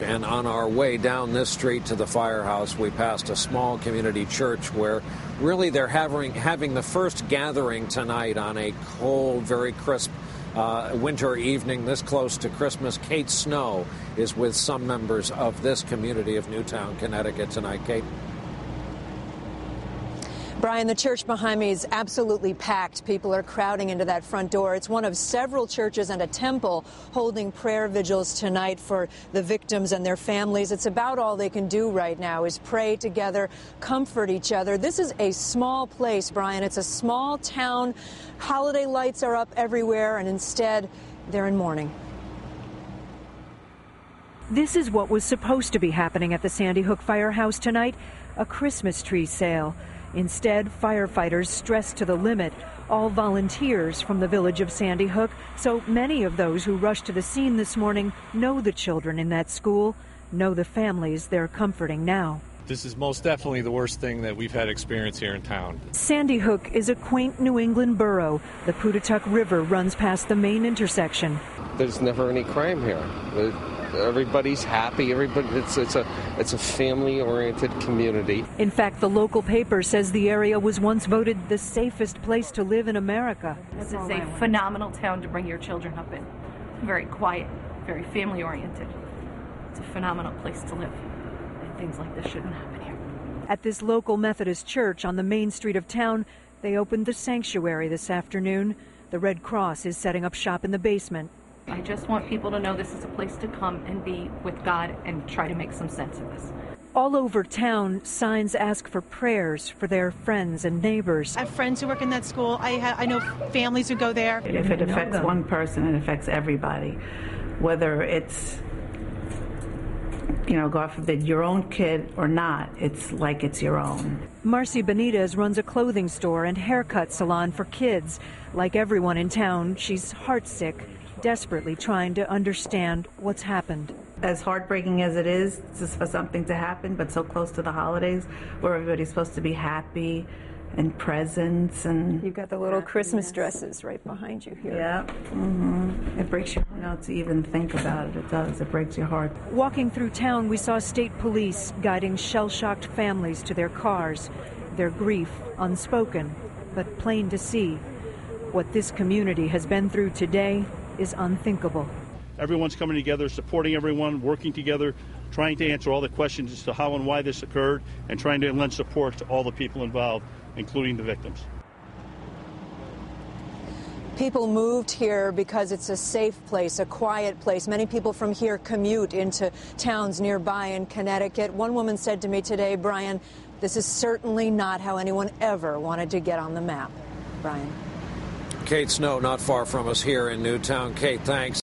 And on our way down this street to the firehouse, we passed a small community church where really they're having the first gathering tonight on a cold, very crisp winter evening this close to Christmas. Kate Snow is with some members of this community of Newtown, Connecticut tonight. Kate. Brian, the church behind me is absolutely packed. People are crowding into that front door. It's one of several churches and a temple holding prayer vigils tonight for the victims and their families. It's about all they can do right now is pray together, comfort each other. This is a small place, Brian. It's a small town. Holiday lights are up everywhere, and instead, they're in mourning. This is what was supposed to be happening at the Sandy Hook Firehouse tonight, a Christmas tree sale. Instead, firefighters stressed to the limit, all volunteers from the village of Sandy Hook, so many of those who rushed to the scene this morning know the children in that school, know the families they're comforting now. This is most definitely the worst thing that we've had experience here in town. Sandy Hook is a quaint New England borough. The Putatuck River runs past the main intersection. There's never any crime here. Everybody's happy. It's a family-oriented community. In fact, the local paper says the area was once voted the safest place to live in America. This is a phenomenal town to bring your children up in. Very quiet, very family-oriented. It's a phenomenal place to live. And things like this shouldn't happen here. At this local Methodist church on the main street of town, they opened the sanctuary this afternoon. The Red Cross is setting up shop in the basement. I just want people to know this is a place to come and be with God and try to make some sense of this. All over town, signs ask for prayers for their friends and neighbors. I have friends who work in that school. I know families who go there. If it affects one person, it affects everybody. Whether it's, God forbid, your own kid or not, it's like it's your own. Marcy Benitez runs a clothing store and haircut salon for kids. Like everyone in town, she's heartsick, desperately trying to understand what's happened. As heartbreaking as it is just for something to happen, but so close to the holidays where everybody's supposed to be happy and presents. And you've got the little Christmas dresses right behind you here. Yeah. Mm-hmm. It breaks your heart to even think about it. It does. It breaks your heart. Walking through town, we saw state police guiding shell-shocked families to their cars. Their grief unspoken, but plain to see. What this community has been through today is unthinkable. Everyone's coming together, supporting everyone, working together, trying to answer all the questions as to how and why this occurred, and trying to lend support to all the people involved, including the victims. People moved here because it's a safe place, a quiet place. Many people from here commute into towns nearby in Connecticut. One woman said to me today, Brian, this is certainly not how anyone ever wanted to get on the map. Brian. Kate Snow, not far from us here in Newtown. Kate, thanks.